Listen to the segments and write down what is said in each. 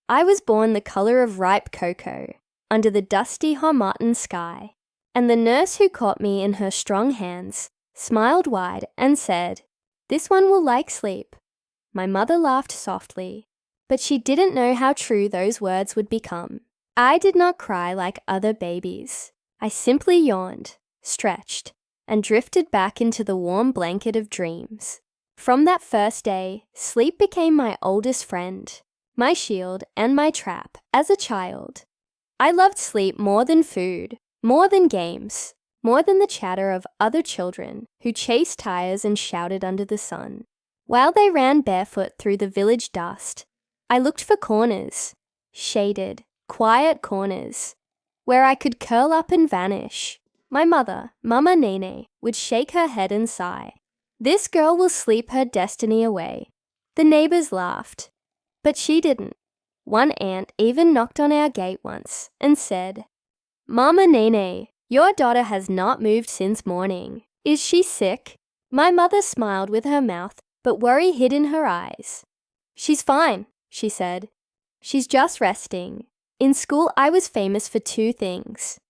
I was born the color of ripe cocoa, under the dusty Harmattan sky, and the nurse who caught me in her strong hands smiled wide and said, "This one will like sleep." My mother laughed softly, but she didn't know how true those words would become. I did not cry like other babies. I simply yawned, stretched, and drifted back into the warm blanket of dreams. From that first day, sleep became my oldest friend, my shield and my trap as a child. I loved sleep more than food, more than games, more than the chatter of other children who chased tires and shouted under the sun. While they ran barefoot through the village dust, I looked for corners, shaded, quiet corners, where I could curl up and vanish. My mother, Mama Nene, would shake her head and sigh. "This girl will sleep her destiny away." The neighbors laughed, but she didn't. One aunt even knocked on our gate once and said, "Mama Nene, your daughter has not moved since morning. Is she sick?" My mother smiled with her mouth, but worry hid in her eyes. "She's fine," she said. "She's just resting." In school, I was famous for two things: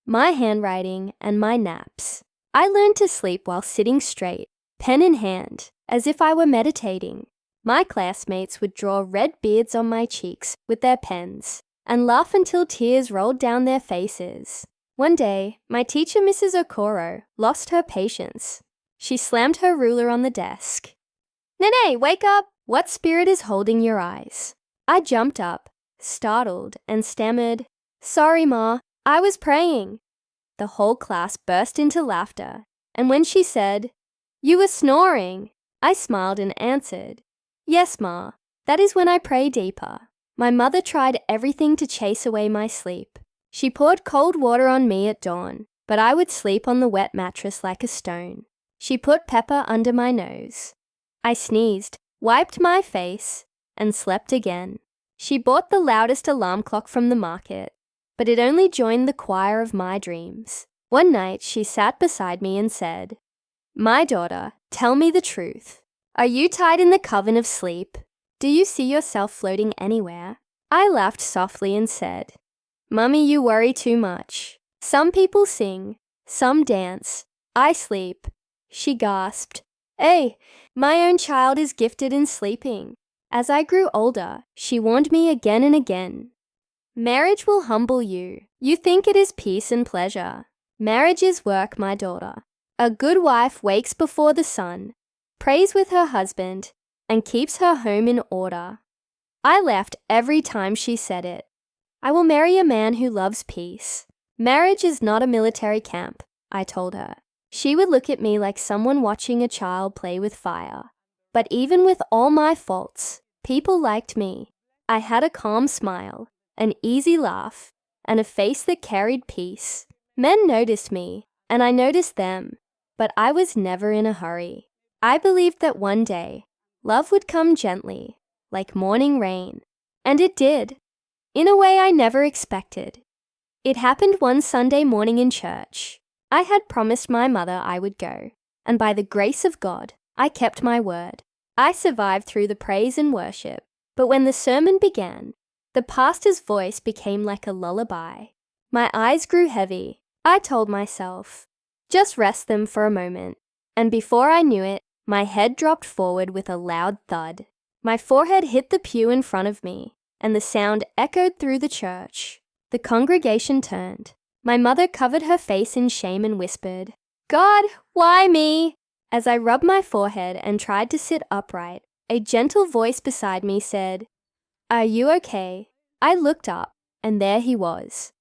my handwriting and my naps. I learned to sleep while sitting straight, pen in hand, as if I were meditating. My classmates would draw red beads on my cheeks with their pens and laugh until tears rolled down their faces. One day, my teacher, Mrs. Okoro, lost her patience. She slammed her ruler on the desk. "Nene, wake up! What spirit is holding your eyes?" I jumped up, startled, and stammered, "Sorry, Ma, I was praying." The whole class burst into laughter, and when she said, "You were snoring," I smiled and answered, "Yes, Ma, that is when I pray deeper." My mother tried everything to chase away my sleep. She poured cold water on me at dawn, but I would sleep on the wet mattress like a stone. She put pepper under my nose. I sneezed, wiped my face, and slept again. She bought the loudest alarm clock from the market, but it only joined the choir of my dreams. One night, she sat beside me and said, "My daughter, tell me the truth. Are you tied in the coven of sleep? Do you see yourself floating anywhere?" I laughed softly and said, "Mummy, you worry too much. Some people sing, some dance. I sleep." She gasped, "Hey, my own child is gifted in sleeping." As I grew older, she warned me again and again. "Marriage will humble you. You think it is peace and pleasure. Marriage is work, my daughter. A good wife wakes before the sun, prays with her husband, and keeps her home in order." I laughed every time she said it. "I will marry a man who loves peace. Marriage is not a military camp," I told her. She would look at me like someone watching a child play with fire. But even with all my faults, people liked me. I had a calm smile, an easy laugh, and a face that carried peace. Men noticed me, and I noticed them, but I was never in a hurry. I believed that one day, love would come gently, like morning rain, and it did, in a way I never expected. It happened one Sunday morning in church. I had promised my mother I would go, and by the grace of God, I kept my word. I survived through the praise and worship, but when the sermon began, the pastor's voice became like a lullaby. My eyes grew heavy. I told myself, just rest them for a moment, and before I knew it, my head dropped forward with a loud thud. My forehead hit the pew in front of me, and the sound echoed through the church. The congregation turned. My mother covered her face in shame and whispered, "God, why me?" As I rubbed my forehead and tried to sit upright, a gentle voice beside me said, "Are you okay?" I looked up, and there he was.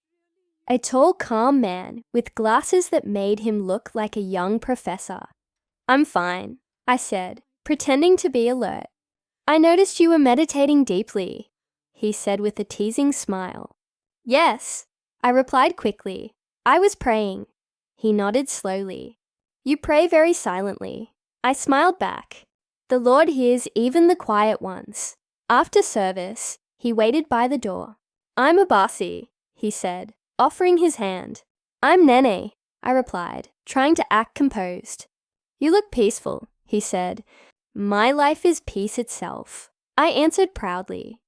A tall, calm man with glasses that made him look like a young professor. "I'm fine," I said, pretending to be alert. "I noticed you were meditating deeply," he said with a teasing smile. "Yes," I replied quickly. "I was praying." He nodded slowly. "You pray very silently." I smiled back. The Lord hears even the quiet ones. After service, he waited by the door. "I'm Abasi," he said, offering his hand. "I'm Nene," I replied, trying to act composed. "You look peaceful," he said. "My life is peace itself," I answered proudly.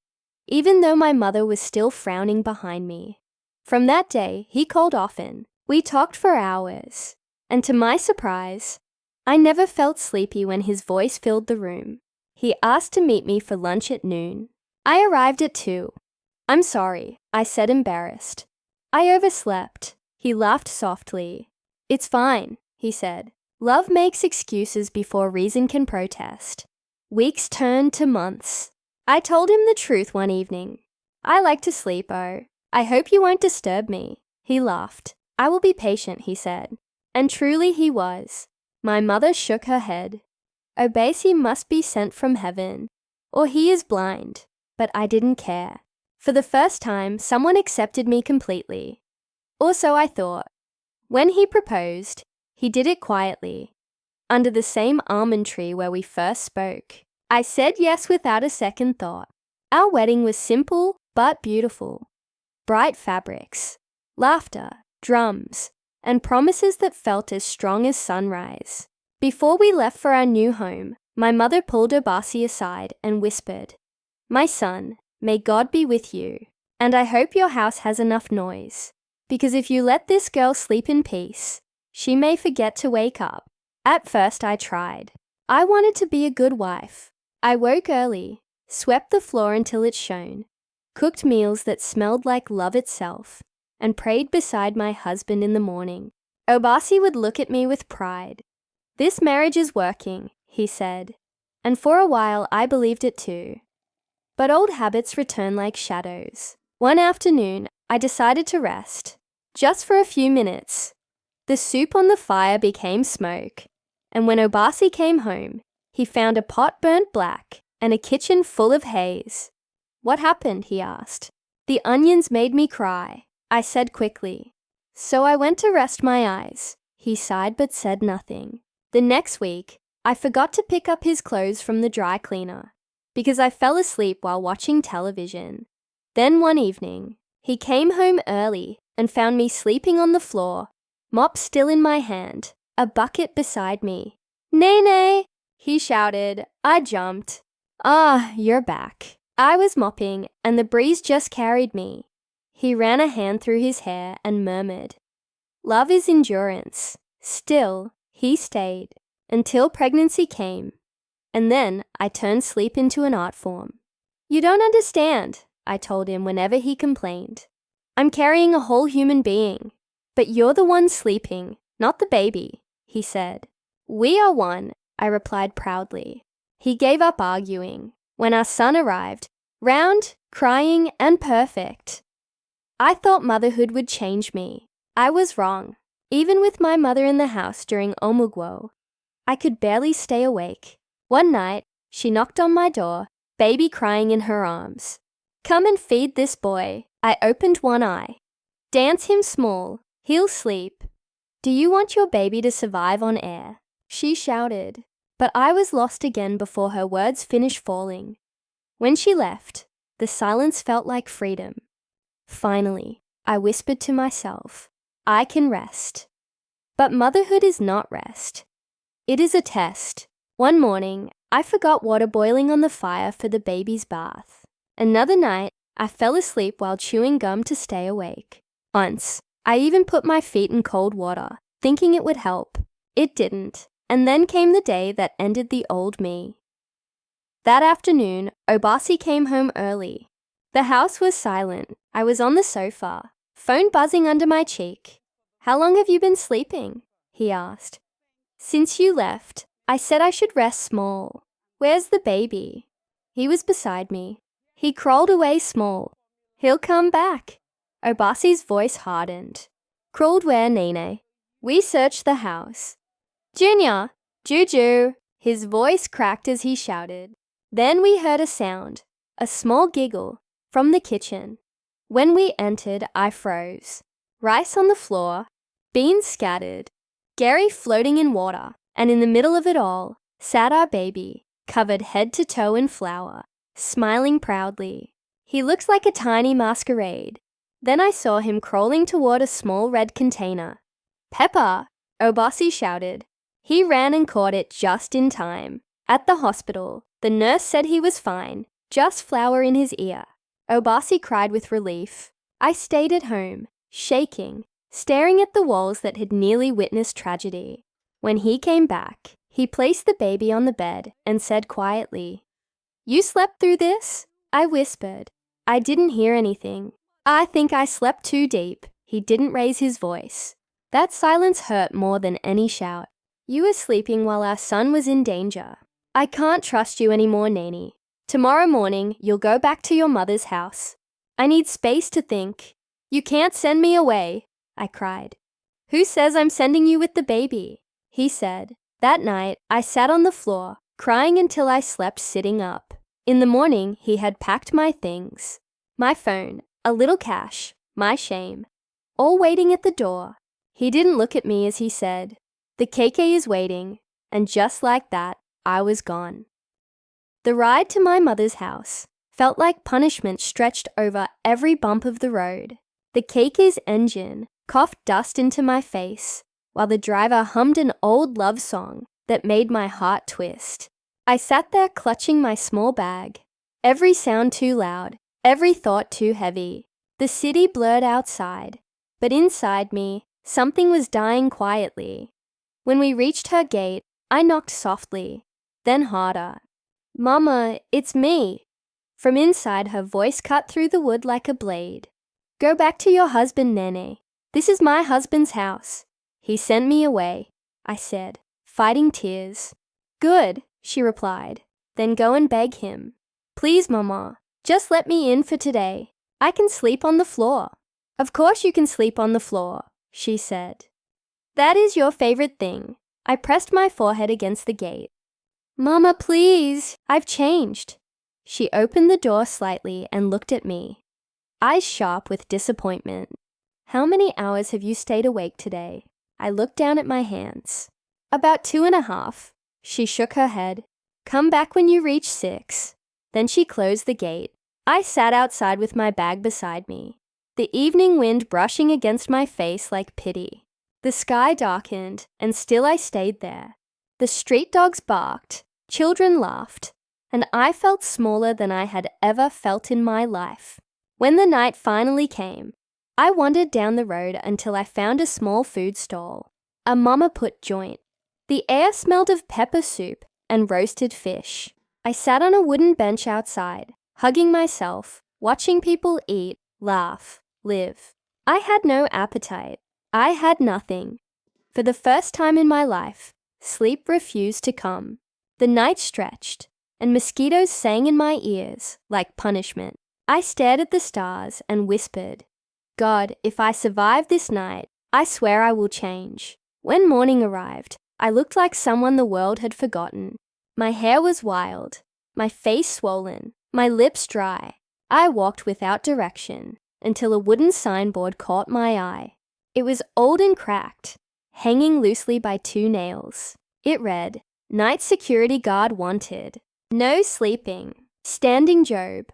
even though my mother was still frowning behind me. From that day, he called often. We talked for hours, and to my surprise, I never felt sleepy when his voice filled the room. He asked to meet me for lunch at noon. I arrived at 2. "I'm sorry," I said, embarrassed. "I overslept." He laughed softly. "It's fine," he said. "Love makes excuses before reason can protest." Weeks turned to months. I told him the truth one evening. "I like to sleep, oh. I hope you won't disturb me." He laughed. "I will be patient," he said. And truly he was. My mother shook her head. "Obasi must be sent from heaven, or he is blind." But I didn't care. For the first time, someone accepted me completely. Or so I thought. When he proposed, he did it quietly, under the same almond tree where we first spoke. I said yes without a second thought. Our wedding was simple but beautiful. Bright fabrics, laughter, drums, and promises that felt as strong as sunrise. Before we left for our new home, my mother pulled Obasi aside and whispered, "My son, may God be with you, and I hope your house has enough noise, because if you let this girl sleep in peace, she may forget to wake up." At first I tried. I wanted to be a good wife. I woke early, swept the floor until it shone, cooked meals that smelled like love itself, and prayed beside my husband in the morning. Obasi would look at me with pride. "This marriage is working," he said, and for a while I believed it too. But old habits return like shadows. One afternoon, I decided to rest, just for a few minutes. The soup on the fire became smoke, and when Obasi came home, he found a pot burnt black and a kitchen full of haze. "What happened?" he asked. "The onions made me cry," I said quickly. "So I went to rest my eyes." He sighed but said nothing. The next week, I forgot to pick up his clothes from the dry cleaner, because I fell asleep while watching television. Then one evening, he came home early and found me sleeping on the floor, mop still in my hand, a bucket beside me. "Nene!" he shouted. I jumped. "Ah, you're back." I was mopping, and the breeze just carried me. He ran a hand through his hair and murmured, "Love is endurance." Still, he stayed, until pregnancy came. And then I turned sleep into an art form. "You don't understand," I told him whenever he complained. "I'm carrying a whole human being. But you're the one sleeping, not the baby," he said. "We are one," I replied proudly. He gave up arguing. When our son arrived, round, crying, and perfect. I thought motherhood would change me. I was wrong. Even with my mother in the house during Omugwo, I could barely stay awake. One night, she knocked on my door, baby crying in her arms. "Come and feed this boy." I opened one eye. "Dance him small. He'll sleep." "Do you want your baby to survive on air?" she shouted. But I was lost again before her words finished falling. When she left, the silence felt like freedom. Finally, I whispered to myself, I can rest. But motherhood is not rest. It is a test. One morning, I forgot water boiling on the fire for the baby's bath. Another night, I fell asleep while chewing gum to stay awake. Once, I even put my feet in cold water, thinking it would help. It didn't. And then came the day that ended the old me. That afternoon, Obasi came home early. The house was silent. I was on the sofa, phone buzzing under my cheek. "How long have you been sleeping?" he asked. "Since you left, I said I should rest small." "Where's the baby?" He was beside me. "He crawled away small. He'll come back." Obasi's voice hardened. "Crawled where, Nene?" We searched the house. "Junior! Juju!" His voice cracked as he shouted. Then we heard a sound, a small giggle, from the kitchen. When we entered, I froze. Rice on the floor, beans scattered, Gary floating in water, and in the middle of it all sat our baby, covered head to toe in flour, smiling proudly. He looked like a tiny masquerade. Then I saw him crawling toward a small red container. "Pepper!" Obasi shouted. He ran and caught it just in time. At the hospital, the nurse said he was fine, just flour in his ear. Obasi cried with relief. I stayed at home, shaking, staring at the walls that had nearly witnessed tragedy. When he came back, he placed the baby on the bed and said quietly, "You slept through this?" I whispered. I didn't hear anything. I think I slept too deep. He didn't raise his voice. That silence hurt more than any shout. You were sleeping while our son was in danger. I can't trust you anymore, Nani. Tomorrow morning, you'll go back to your mother's house. I need space to think. You can't send me away, I cried. Who says I'm sending you with the baby? He said. That night, I sat on the floor, crying until I slept sitting up. In the morning, he had packed my things. My phone, a little cash, my shame, all waiting at the door. He didn't look at me as he said, "The KK is waiting," and just like that, I was gone. The ride to my mother's house felt like punishment stretched over every bump of the road. The KK's engine coughed dust into my face, while the driver hummed an old love song that made my heart twist. I sat there clutching my small bag, every sound too loud, every thought too heavy. The city blurred outside, but inside me, something was dying quietly. When we reached her gate, I knocked softly, then harder. "Mama, it's me." From inside, her voice cut through the wood like a blade. "Go back to your husband, Nene. This is my husband's house. He sent me away," I said, fighting tears. "Good," she replied. "Then go and beg him. Please, Mama, just let me in for today. I can sleep on the floor." "Of course you can sleep on the floor," she said. "That is your favorite thing." I pressed my forehead against the gate. "Mama, please, I've changed." She opened the door slightly and looked at me, eyes sharp with disappointment. "How many hours have you stayed awake today?" I looked down at my hands. "About 2.5. She shook her head. "Come back when you reach 6. Then she closed the gate. I sat outside with my bag beside me, the evening wind brushing against my face like pity. The sky darkened, and still I stayed there. The street dogs barked, children laughed, and I felt smaller than I had ever felt in my life. When the night finally came, I wandered down the road until I found a small food stall, a mama-put joint. The air smelled of pepper soup and roasted fish. I sat on a wooden bench outside, hugging myself, watching people eat, laugh, live. I had no appetite. I had nothing. For the first time in my life, sleep refused to come. The night stretched, and mosquitoes sang in my ears like punishment. I stared at the stars and whispered, "God, if I survive this night, I swear I will change." When morning arrived, I looked like someone the world had forgotten. My hair was wild, my face swollen, my lips dry. I walked without direction until a wooden signboard caught my eye. It was old and cracked, hanging loosely by 2 nails. It read, "Night security guard wanted. No sleeping. Standing Job.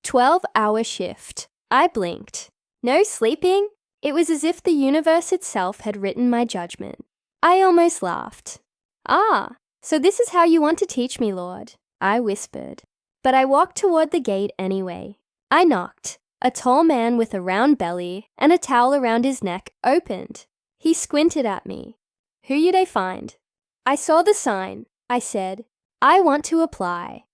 12-hour shift." I blinked. No sleeping? It was as if the universe itself had written my judgment. I almost laughed. "Ah, so this is how you want to teach me, Lord," I whispered. But I walked toward the gate anyway. I knocked. A tall man with a round belly and a towel around his neck opened. He squinted at me. "Who you they find?" "I saw the sign," I said. "I want to apply."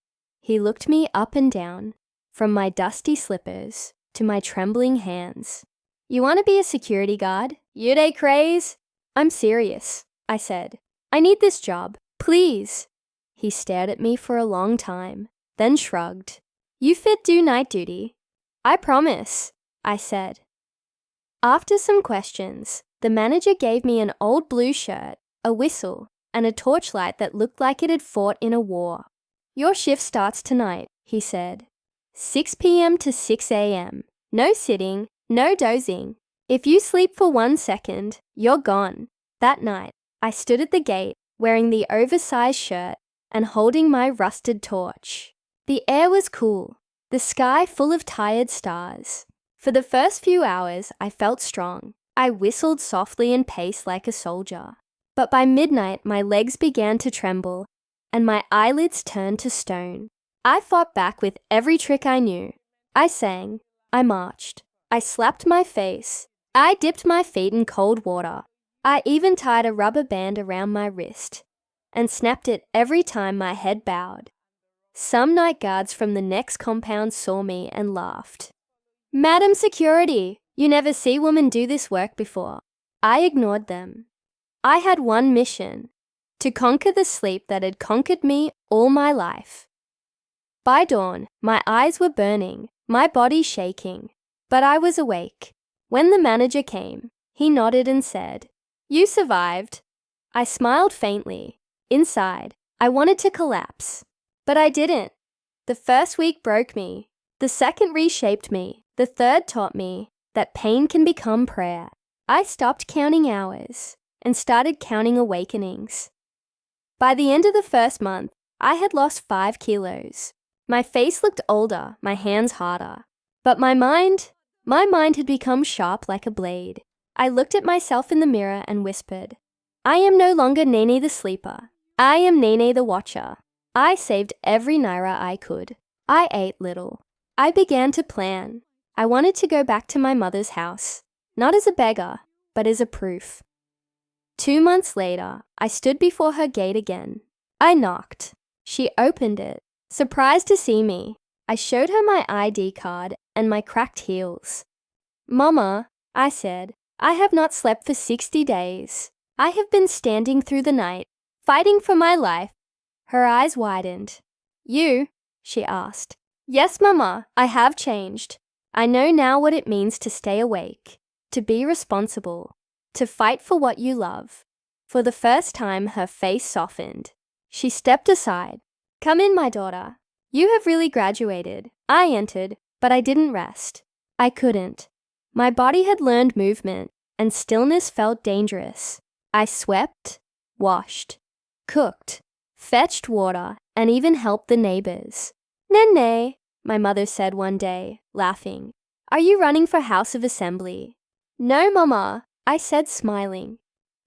He looked me up and down, from my dusty slippers to my trembling hands. "You want to be a security guard? You they craze?" "I'm serious," I said. "I need this job. Please." He stared at me for a long time, then shrugged. "You fit do night duty." "I promise," I said. After some questions, the manager gave me an old blue shirt, a whistle, and a torchlight that looked like it had fought in a war. "Your shift starts tonight," he said. 6 p.m. to 6 a.m. No sitting, no dozing. If you sleep for 1 second, you're gone. That night, I stood at the gate, wearing the oversized shirt and holding my rusted torch. The air was cool, the sky full of tired stars. For the first few hours, I felt strong. I whistled softly and paced like a soldier. But by midnight, my legs began to tremble, and my eyelids turned to stone. I fought back with every trick I knew. I sang. I marched. I slapped my face. I dipped my feet in cold water. I even tied a rubber band around my wrist and snapped it every time my head bowed. Some night guards from the next compound saw me and laughed. "Madam Security, you never see women do this work before." I ignored them. I had one mission: to conquer the sleep that had conquered me all my life. By dawn, my eyes were burning, my body shaking, but I was awake. When the manager came, he nodded and said, "You survived." I smiled faintly. Inside, I wanted to collapse, but I didn't. The first week broke me. The second reshaped me. The third taught me that pain can become prayer. I stopped counting hours and started counting awakenings. By the end of the first month, I had lost 5 kilos. My face looked older, my hands harder. But my mind had become sharp like a blade. I looked at myself in the mirror and whispered, "I am no longer Nene the sleeper. I am Nene the watcher." I saved every naira I could. I ate little. I began to plan. I wanted to go back to my mother's house, not as a beggar, but as a proof. 2 months later, I stood before her gate again. I knocked. She opened it, surprised to see me. I showed her my ID card and my cracked heels. "Mama," I said, "I have not slept for 60 days. I have been standing through the night, fighting for my life." Her eyes widened. "You?" she asked. "Yes, Mama, I have changed. I know now what it means to stay awake, to be responsible, to fight for what you love." For the first time, her face softened. She stepped aside. "Come in, my daughter. You have really graduated." I entered, but I didn't rest. I couldn't. My body had learned movement, and stillness felt dangerous. I swept, washed, cooked, fetched water, and even helped the neighbors. "Nene," my mother said one day, laughing, "are you running for House of Assembly?" "No, Mama," I said, smiling.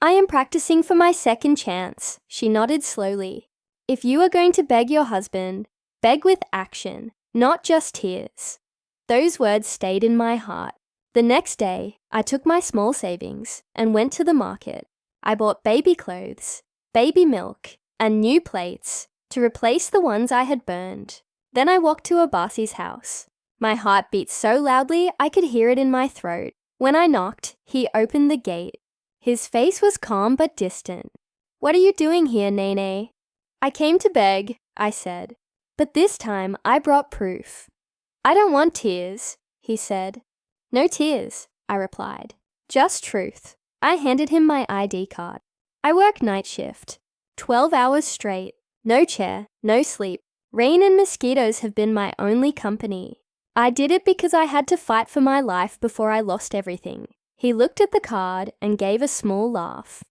"I am practicing for my second chance." She nodded slowly. "If you are going to beg your husband, beg with action, not just tears." Those words stayed in my heart. The next day, I took my small savings and went to the market. I bought baby clothes, baby milk, and new plates to replace the ones I had burned. Then I walked to Abasi's house. My heart beat so loudly I could hear it in my throat. When I knocked, he opened the gate. His face was calm but distant. "What are you doing here, Nene?" "I came to beg," I said. But this time I brought proof. "I don't want tears," he said. "No tears," I replied. "Just truth." I handed him my ID card. "I work night shift, 12 hours straight, no chair, no sleep. Rain and mosquitoes have been my only company. I did it because I had to fight for my life before I lost everything." He looked at the card and gave a small laugh.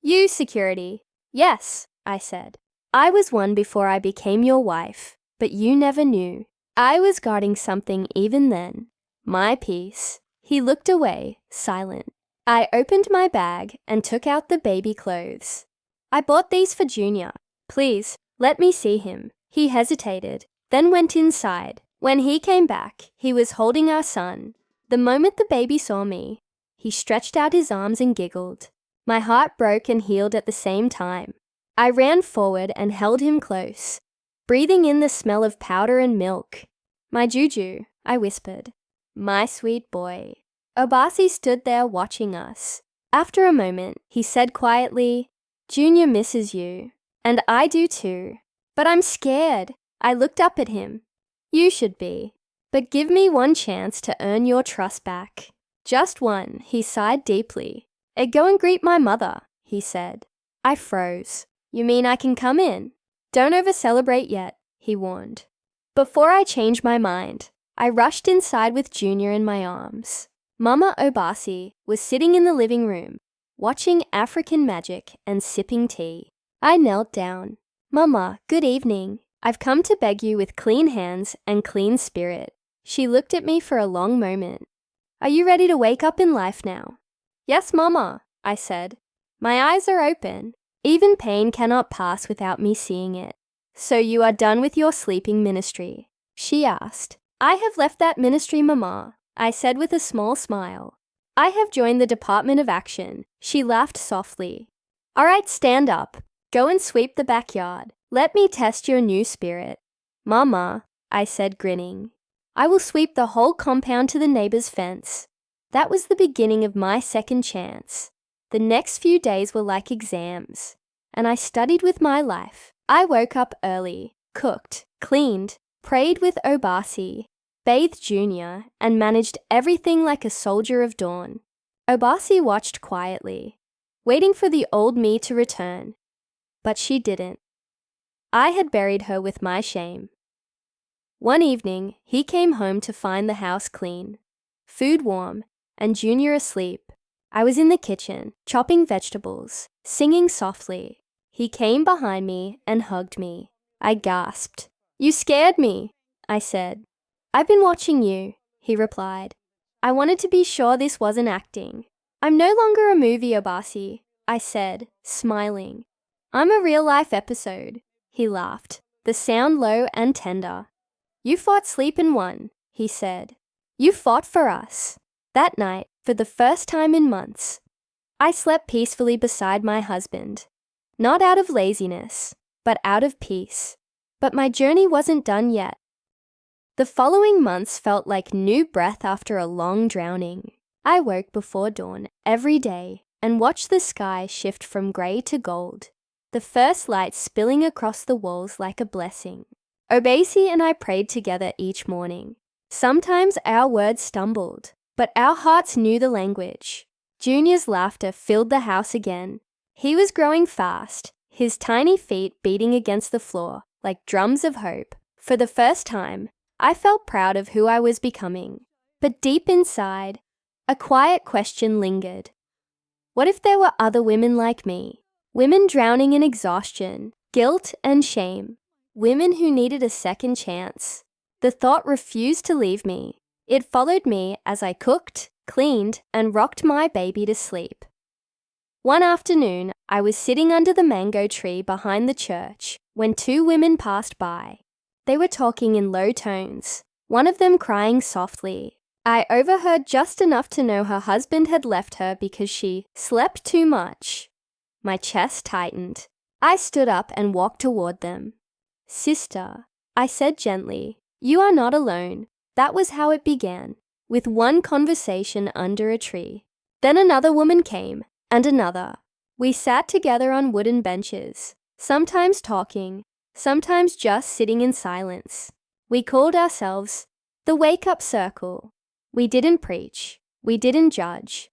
"You, security." "Yes," I said. "I was one before I became your wife, but you never knew. I was guarding something even then. My peace." He looked away, silent. I opened my bag and took out the baby clothes. "I bought these for Junior. Please, let me see him." He hesitated, then went inside. When he came back, he was holding our son. The moment the baby saw me, he stretched out his arms and giggled. My heart broke and healed at the same time. I ran forward and held him close, breathing in the smell of powder and milk. "My Juju," I whispered. "My sweet boy." Obasi stood there watching us. After a moment, he said quietly, "Junior misses you, and I do too. But I'm scared." I looked up at him. "You should be. But give me one chance to earn your trust back. Just one." He sighed deeply. "Go and greet my mother," he said. I froze. "You mean I can come in?" "Don't over-celebrate yet," he warned. Before I changed my mind, I rushed inside with Junior in my arms. Mama Obasi was sitting in the living room, watching African magic and sipping tea. I knelt down. "Mama, good evening. I've come to beg you with clean hands and clean spirit." She looked at me for a long moment. "Are you ready to wake up in life now?" "Yes, Mama," I said. "My eyes are open. Even pain cannot pass without me seeing it." "So you are done with your sleeping ministry?" she asked. I have left that ministry, Mama, I said with a small smile. I have joined the Department of Action. She laughed softly. All right, stand up. Go and sweep the backyard. Let me test your new spirit. Mama, I said, grinning. I will sweep the whole compound to the neighbor's fence. That was the beginning of my second chance. The next few days were like exams, and I studied with my life. I woke up early, cooked, cleaned, prayed with Obasi, bathed Junior, and managed everything like a soldier of dawn. Obasi watched quietly, waiting for the old me to return. But she didn't. I had buried her with my shame. One evening, he came home to find the house clean, food warm, and Junior asleep. I was in the kitchen, chopping vegetables, singing softly. He came behind me and hugged me. I gasped. You scared me, I said. I've been watching you, he replied. I wanted to be sure this wasn't acting. I'm no longer a movie, Obasi, I said, smiling. I'm a real-life episode, he laughed, the sound low and tender. You fought sleep and won, he said. You fought for us. That night, for the first time in months, I slept peacefully beside my husband. Not out of laziness, but out of peace. But my journey wasn't done yet. The following months felt like new breath after a long drowning. I woke before dawn every day and watched the sky shift from grey to gold, the first light spilling across the walls like a blessing. Obasi and I prayed together each morning. Sometimes our words stumbled, but our hearts knew the language. Junior's laughter filled the house again. He was growing fast, his tiny feet beating against the floor like drums of hope. For the first time, I felt proud of who I was becoming. But deep inside, a quiet question lingered. What if there were other women like me? Women drowning in exhaustion, guilt, and shame. Women who needed a second chance. The thought refused to leave me. It followed me as I cooked, cleaned, and rocked my baby to sleep. One afternoon, I was sitting under the mango tree behind the church when two women passed by. They were talking in low tones, one of them crying softly. I overheard just enough to know her husband had left her because she slept too much. My chest tightened. I stood up and walked toward them. Sister, I said gently, you are not alone. That was how it began, with one conversation under a tree. Then another woman came, and another. We sat together on wooden benches, sometimes talking, sometimes just sitting in silence. We called ourselves the Wake-Up Circle. We didn't preach. We didn't judge.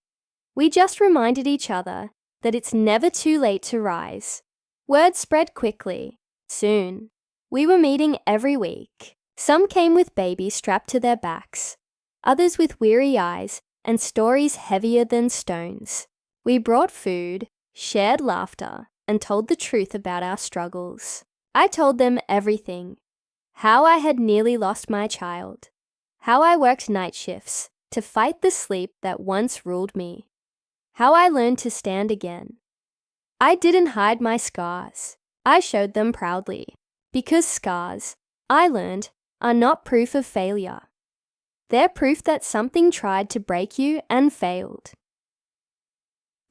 We just reminded each other that it's never too late to rise. Word spread quickly. Soon, we were meeting every week. Some came with babies strapped to their backs, others with weary eyes and stories heavier than stones. We brought food, shared laughter, and told the truth about our struggles. I told them everything. How I had nearly lost my child. How I worked night shifts to fight the sleep that once ruled me. How I learned to stand again. I didn't hide my scars. I showed them proudly. Because scars, I learned, are not proof of failure. They're proof that something tried to break you and failed.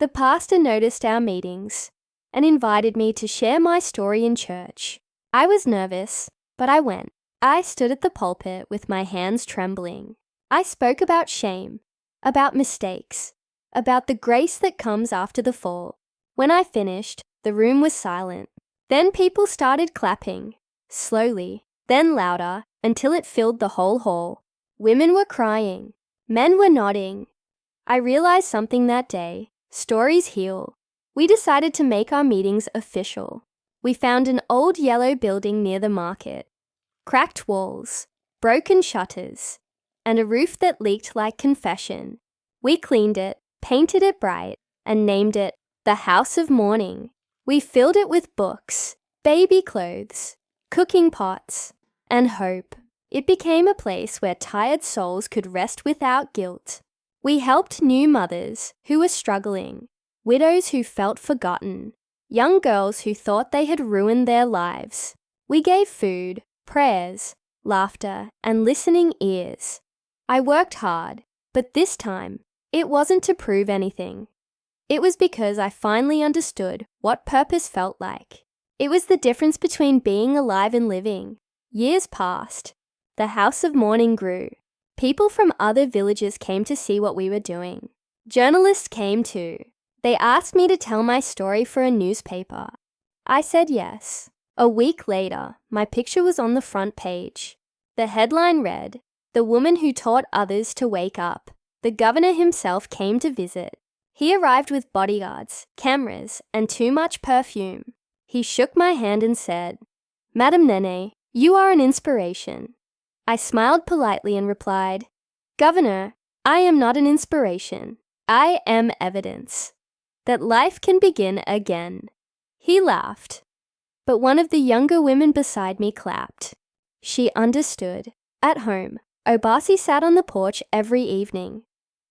The pastor noticed our meetings and invited me to share my story in church. I was nervous, but I went. I stood at the pulpit with my hands trembling. I spoke about shame, about mistakes, about the grace that comes after the fall. When I finished, the room was silent. Then people started clapping, slowly, then louder, until it filled the whole hall. Women were crying. Men were nodding. I realized something that day. Stories heal. We decided to make our meetings official. We found an old yellow building near the market. Cracked walls, broken shutters, and a roof that leaked like confession. We cleaned it, painted it bright, and named it the House of Mourning. We filled it with books, baby clothes, cooking pots, and hope. It became a place where tired souls could rest without guilt. We helped new mothers who were struggling, widows who felt forgotten, young girls who thought they had ruined their lives. We gave food, prayers, laughter, and listening ears. I worked hard, but this time, it wasn't to prove anything. It was because I finally understood what purpose felt like. It was the difference between being alive and living. Years passed. The house of mourning grew. People from other villages came to see what we were doing. Journalists came too. They asked me to tell my story for a newspaper. I said yes. A week later, my picture was on the front page. The headline read, "The woman who taught others to wake up." The governor himself came to visit. He arrived with bodyguards, cameras, and too much perfume. He shook my hand and said, "Madam Nene, you are an inspiration." I smiled politely and replied, "Governor, I am not an inspiration. I am evidence that life can begin again." He laughed, but one of the younger women beside me clapped. She understood. At home, Obasi sat on the porch every evening,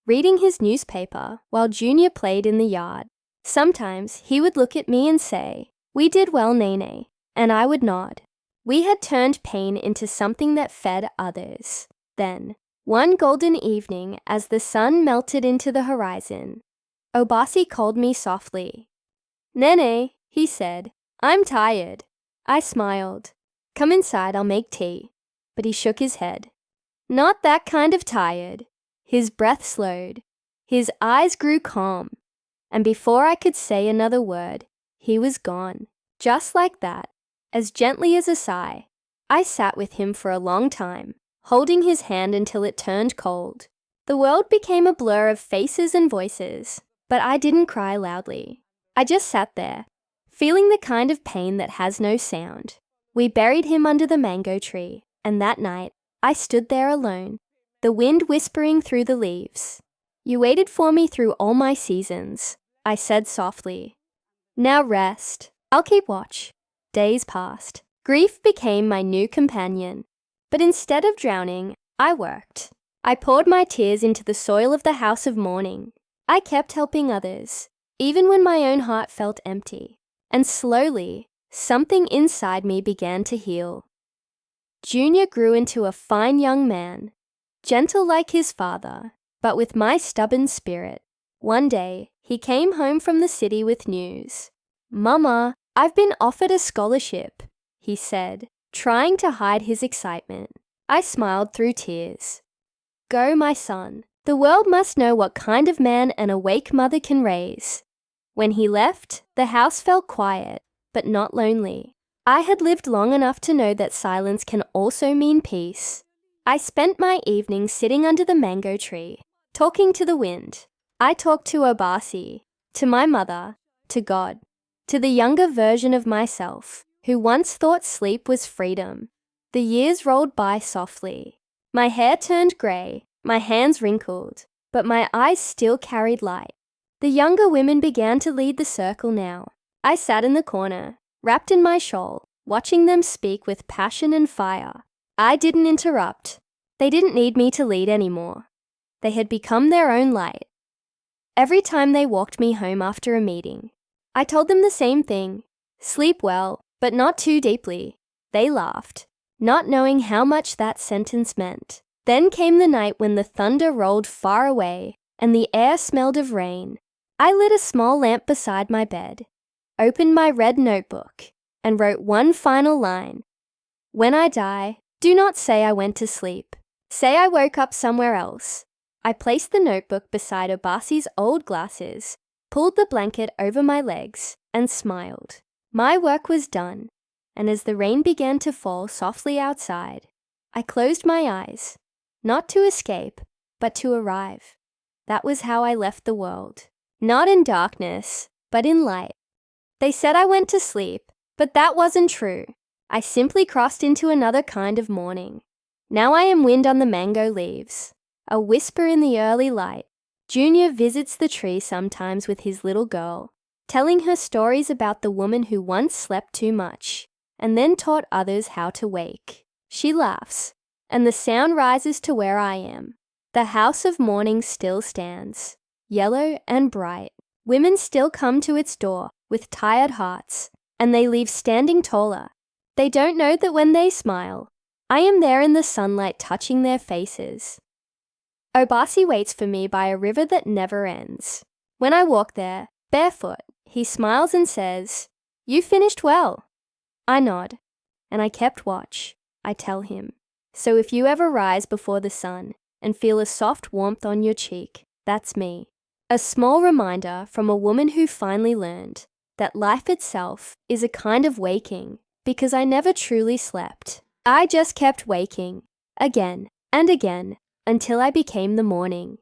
reading his newspaper while Junior played in the yard. Sometimes he would look at me and say, "We did well, Nene," and I would nod. We had turned pain into something that fed others. Then, one golden evening as the sun melted into the horizon, Obasi called me softly. "Nene," he said, "I'm tired." I smiled. "Come inside, I'll make tea." But he shook his head. "Not that kind of tired." His breath slowed. His eyes grew calm. And before I could say another word, he was gone. Just like that, as gently as a sigh. I sat with him for a long time, holding his hand until it turned cold. The world became a blur of faces and voices, but I didn't cry loudly. I just sat there, feeling the kind of pain that has no sound. We buried him under the mango tree, and that night, I stood there alone, the wind whispering through the leaves. "You waited for me through all my seasons," I said softly. "Now rest. I'll keep watch." Days passed. Grief became my new companion. But instead of drowning, I worked. I poured my tears into the soil of the house of mourning. I kept helping others, even when my own heart felt empty. And slowly, something inside me began to heal. Junior grew into a fine young man, gentle like his father, but with my stubborn spirit. One day, he came home from the city with news. "Mama, I've been offered a scholarship," he said, trying to hide his excitement. I smiled through tears. "Go, my son. The world must know what kind of man an awake mother can raise." When he left, the house felt quiet, but not lonely. I had lived long enough to know that silence can also mean peace. I spent my evenings sitting under the mango tree, talking to the wind. I talked to Obasi, to my mother, to God, to the younger version of myself, who once thought sleep was freedom. The years rolled by softly. My hair turned grey, my hands wrinkled, but my eyes still carried light. The younger women began to lead the circle now. I sat in the corner, wrapped in my shawl, watching them speak with passion and fire. I didn't interrupt. They didn't need me to lead anymore. They had become their own light. Every time they walked me home after a meeting, I told them the same thing. Sleep well, but not too deeply. They laughed, not knowing how much that sentence meant. Then came the night when the thunder rolled far away and the air smelled of rain. I lit a small lamp beside my bed, opened my red notebook, and wrote one final line. "When I die, do not say I went to sleep. Say I woke up somewhere else." I placed the notebook beside Obasi's old glasses, pulled the blanket over my legs, and smiled. My work was done, and as the rain began to fall softly outside, I closed my eyes, not to escape, but to arrive. That was how I left the world. Not in darkness, but in light. They said I went to sleep, but that wasn't true. I simply crossed into another kind of morning. Now I am wind on the mango leaves, a whisper in the early light. Junior visits the tree sometimes with his little girl, telling her stories about the woman who once slept too much and then taught others how to wake. She laughs, and the sound rises to where I am. The house of mourning still stands, yellow and bright. Women still come to its door with tired hearts, and they leave standing taller. They don't know that when they smile, I am there in the sunlight touching their faces. Obasi waits for me by a river that never ends. When I walk there, barefoot, he smiles and says, "You finished well." I nod, and I kept watch. I tell him, "So if you ever rise before the sun and feel a soft warmth on your cheek, that's me." A small reminder from a woman who finally learned that life itself is a kind of waking, because I never truly slept. I just kept waking, again and again, until I became the morning.